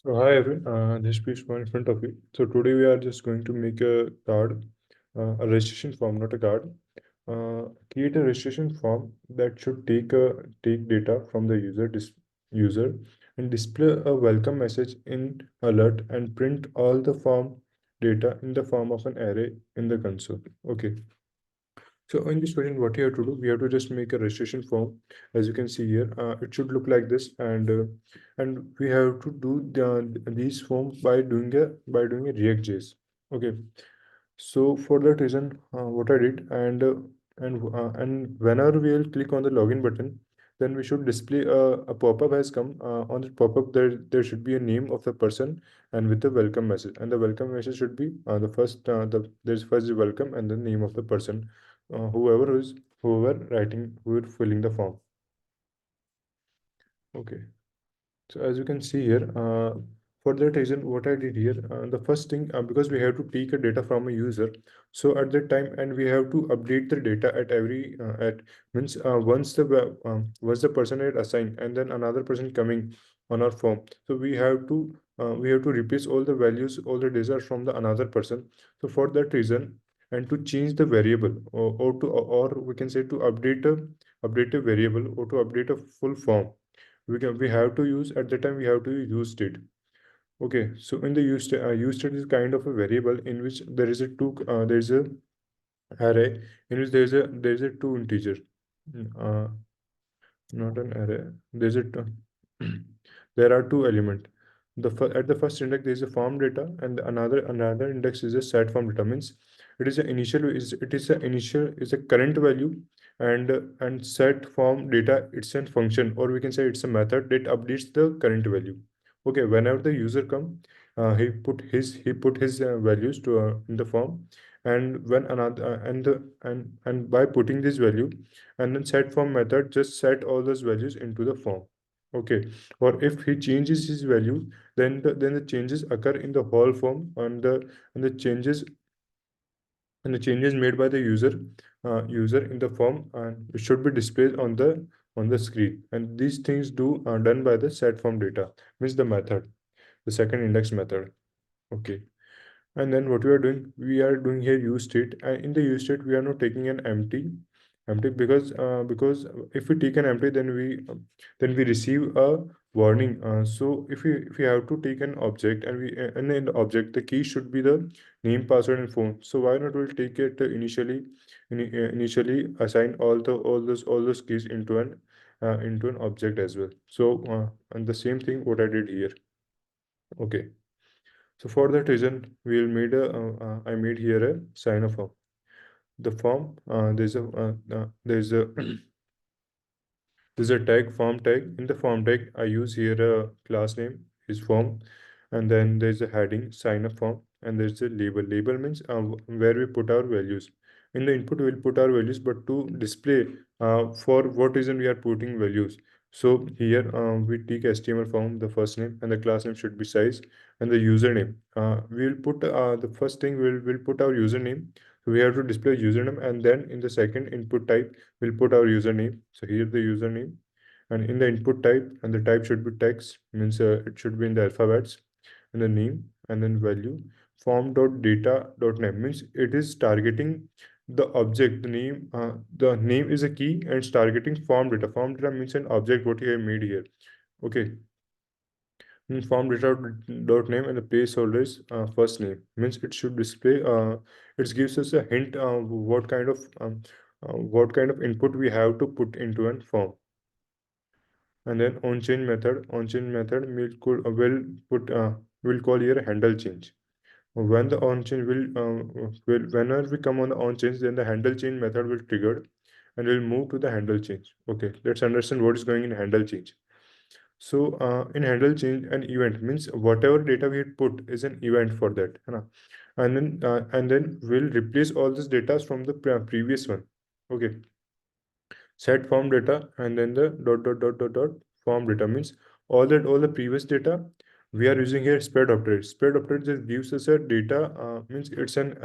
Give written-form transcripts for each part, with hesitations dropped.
So hi everyone, this is Piyush in front of you. So today we are just going to make a card, a registration form, not a card. Create a registration form that should take data from the user and display a welcome message in alert and print all the form data in the form of an array in the console. Okay. So in this version, what you have to do, we have to just make a registration form. As you can see here, it should look like this, and we have to do these forms by doing a React.js. Okay. So for that reason, what I did, and whenever we will click on the login button, then we should display a pop-up has come. On the pop-up, there should be a name of the person and with the welcome message. And the welcome message should be there's first the welcome and the name of the person, whoever writing who is filling the form. Okay. So as you can see here, for that reason, what I did here, the first thing, because we have to take a data from a user, so at that time, and we have to update the data at every at means once the person had assigned, and then another person coming on our form, so we have to replace all the values, all the data from the another person. So for that reason, and to change the variable, or we can say to update a variable or to update a full form, we have to use at the time we have to use state. Okay, so in the use state is kind of a variable in which there is a array in which there is a two integer. uh, Not an array, there's a there are two element. At the first index there is a form data, and another index is a set form data. Means it is a current value, and set form data, it's a function, or we can say it's a method that updates the current value. Okay, whenever the user come, he put his values to in the form, and when another and by putting this value, and then set form method just set all those values into the form. Okay, or if he changes his value, then the changes occur in the whole form, and the changes made by the user in the form, and it should be displayed on the screen. And these things done by the set form data, means the method, the second index method. Okay, and then what we are doing here use state, and in the use state we are not taking an empty, because if we take an empty, then we receive a warning. So if we have to take an object, and in the object the key should be the name, password, and phone. So why not we'll take it initially assign all those keys into an object as well. So and the same thing what I did here. Okay. So for that reason, I made here a sign of form. The form, there's a there's a tag, form tag. In the form tag, I use here a class name is form, and then there's a heading, sign up form, and there's a label. Label means where we put our values. In the input, we'll put our values, but to display for what reason we are putting values. So here we take HTML form, the first name, and the class name should be size, and the username. We'll put the first thing we'll put our username. So we have to display username, and then in the second input type we'll put our username. So here the username, and in the input type, and the type should be text, means it should be in the alphabets, and the name, and then value. Form dot data dot name means it is targeting the object. The name is a key, and it's targeting form data. Form data means an object what you have made here. Okay. Form data dot name, and the placeholder is first name, means it should display. It gives us a hint what kind of input we have to put into a form. And then on change method will call here a handle change. When the on change will whenever we come on the on change, then the handle change method will trigger, and we'll move to the handle change. Okay, let's understand what is going in handle change. So in handle change, an event means whatever data we had put is an event for that, है ना? And then we'll replace all this data from the previous one. Okay, set form data, and then the dot form data means all the previous data. We are using here spread operator. Spread operator just gives us a data, means it's an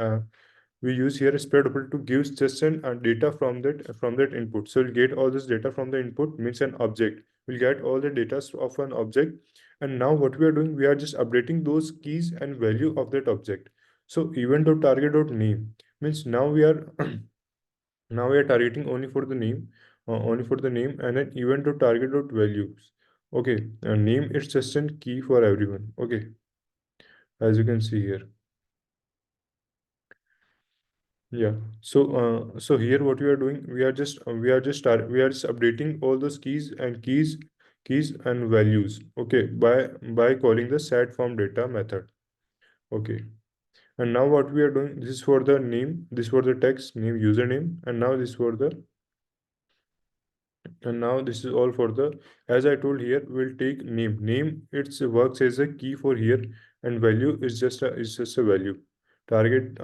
we use here a spread operator to give just an data from that input. So we'll get all this data from the input, means an object. we'll get all the data of an object. And now what we are doing, we are just updating those keys and value of that object. So event.target.name means now we are now we are targeting only for the name, and then event.target.values. Okay, name is just a key for everyone. Okay, as you can see here. Yeah. So here what we are doing, we are just updating all those keys and values. Okay, by calling the set form data method. Okay. And now what we are doing, this is for the name, this for the text name username, and now this for the and now this is all for the, as I told here, we'll take name it works as a key for here, and value is just a value. Target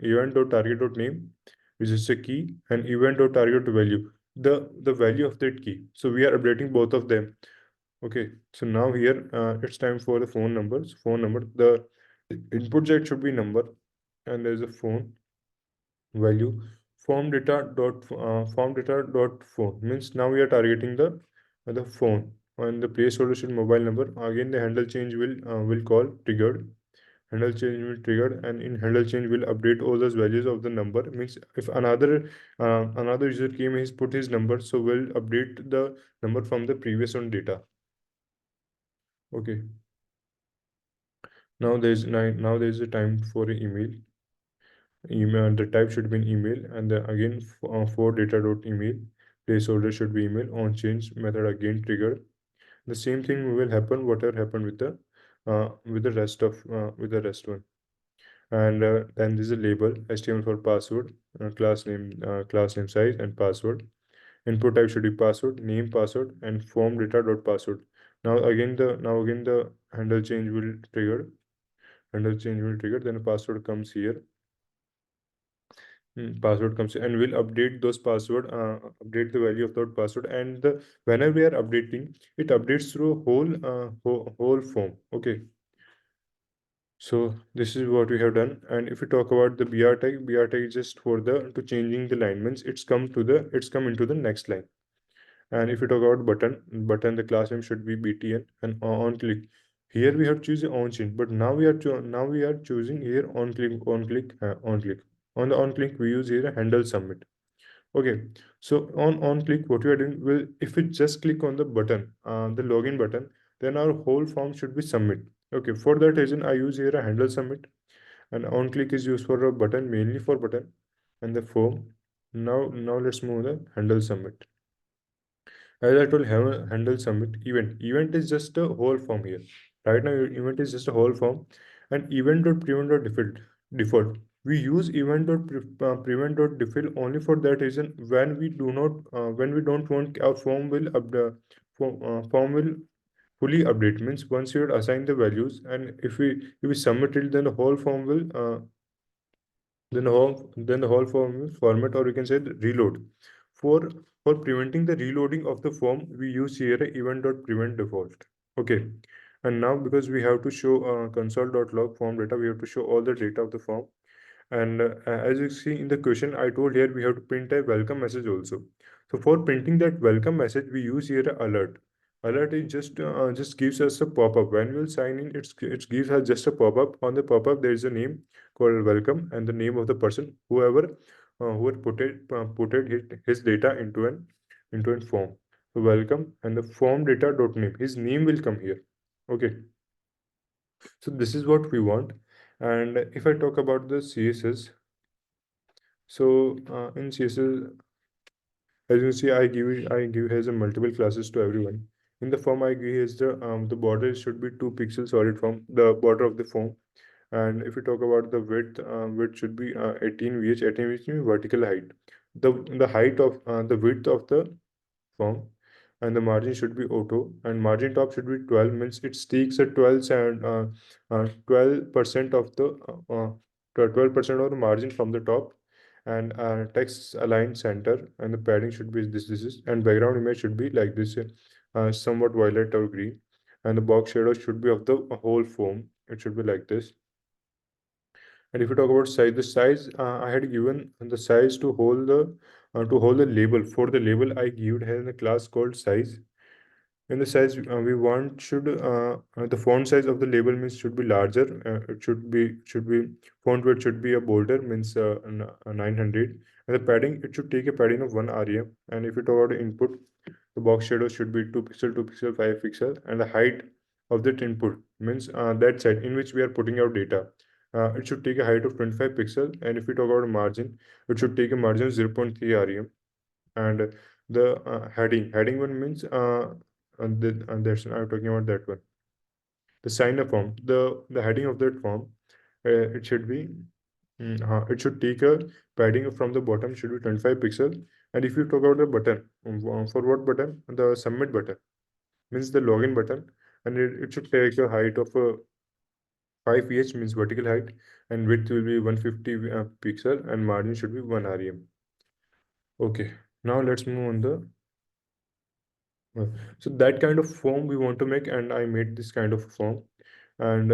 event dot target dot name is just a key, and event dot target dot value, the value of that key. So we are updating both of them. Okay, so now here it's time for the phone number. The input jet should be number, and there's a phone value. Form data dot phone means now we are targeting the phone, and the placeholder should mobile number. Again, the handle change will call triggered. Handle change will triggered, and in handle change will update all those values of the number. Means if another user came, he's put his number, so we'll update the number from the previous on data. Okay, now there's a time for an email. The type should be an email, and then again for data dot email, placeholder should be email. On change method again triggered. The same thing will happen whatever happened with the rest one. And then there's a label HTML for password, class name size and password. Input type should be password, name password, and form data dot password. Now again the handle change will trigger, then password comes here. Password comes and we'll update those update the value of that password. And whenever we are updating, it updates through whole form. Okay, so this is what we have done. And if we talk about the br tag is just for the to changing the line, means it's come into the next line. And if you talk about button, the class name should be btn, and on click. Here we have choose on change, but now we are choosing here on click. On the on click, we use here a handle submit. Okay, so on click, what we are doing will, if we just click on the button, the login button, then our whole form should be submit. Okay, for that reason, I use here a handle submit, and on click is used for a button, mainly for button, and the form. Now let's move the handle submit. As I told, handle submit event. Event is just a whole form here. Right now, your event is just a whole form, and event.prevent.default. We use event.prevent.default only for that reason, when we don't want our form will form will fully update. Means once you assign the values, and if we submit it, then the whole form will then the whole form will format, or you can say the reload. For preventing the reloading of the form, we use here a event.prevent default. Okay, and now because we have to show console.log form data, we have to show all the data of the form. And as you see in the question, I told here we have to print a welcome message also. So for printing that welcome message, we use here a alert. Alert is just gives us a pop-up. When we will sign in, it gives us just a pop-up. On the pop-up, there is a name called welcome, and the name of the person, who had put it his data into an form. So welcome, and the form data dot name. His name will come here. Okay. So this is what we want. And if I talk about the CSS, so in CSS, as you see, I give has a multiple classes to everyone. In the form, I give is the border should be 2 pixels solid from the border of the form. And if we talk about the width should be 18 VH means vertical height. The height of the width of the form, and the margin should be auto, and margin top should be 12, means it takes a 12% of the 12% of the margin from the top. And text aligned center, and the padding should be this is, and background image should be like this, somewhat violet or green. And the box shadow should be of the whole form, it should be like this. And if you talk about size, the size, I had given the size to hold the label. For the label, I give it has a class called size. In the size we want should the font size of the label means should be larger. It should be font weight should be a bolder means 900, and the padding it should take a padding of 1 rem. And if you talk about input, the box shadow should be 2 pixel, 2 pixel, 5 pixel, and the height of that input means that side in which we are putting our data. It should take a height of 25 pixel, and if we talk about margin, it should take a margin of 0.3 rem. And the heading one means and that's I'm talking about that one. The sign up form, the heading of that form, it should be it should take a padding from the bottom should be 25 pixel. And if you talk about the button, for what button? The submit button means the login button, and it should take a height of 5 ph means vertical height, and width will be 150 pixel, and margin should be 1 rem. Okay, now let's move on the Uh, so that kind of form we want to make, and I made this kind of form. And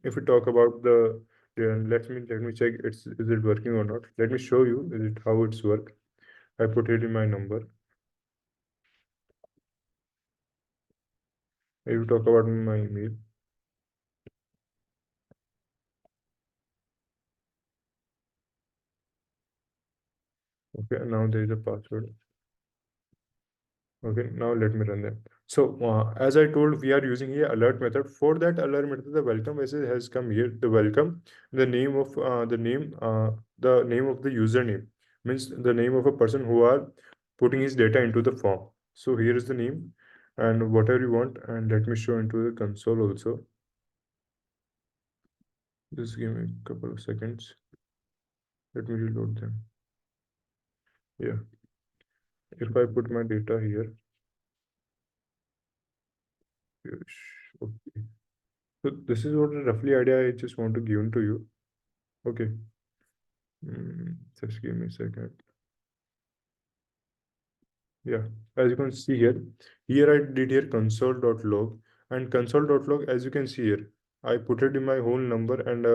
if we talk about let me check is it working or not. Let me show you is it how it's work. I put it in my number. If you talk about my email, okay, now there is a password. Okay, now let me run them. So, as I told, we are using here alert method. For that alert method, the welcome message has come here. The welcome, the name of the username means the name of a person who are putting his data into the form. So here is the name and whatever you want. And let me show into the console also. Just give me a couple of seconds. Let me reload them. Yeah, if I put my data here, yes, okay. So this is what a roughly idea I just want to give to you. Okay. Just give me a second. Yeah, as you can see here I did here console.log, and console.log, as you can see here, I put it in my whole number and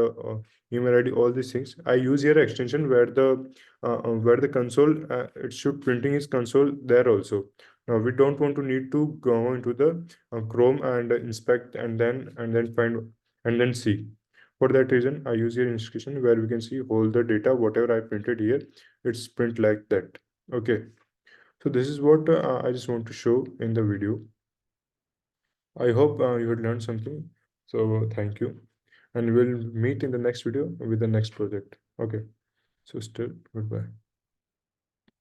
email ID, all these things. I use here extension where the console it should printing is console there also. Now we don't want to need to go into the Chrome and inspect and then find and then see. For that reason, I use here institution where we can see all the data, whatever I printed here, it's print like that. Okay. So this is what I just want to show in the video. I hope you had learned something. So thank you. And we'll meet in the next video with the next project. Okay. So still goodbye.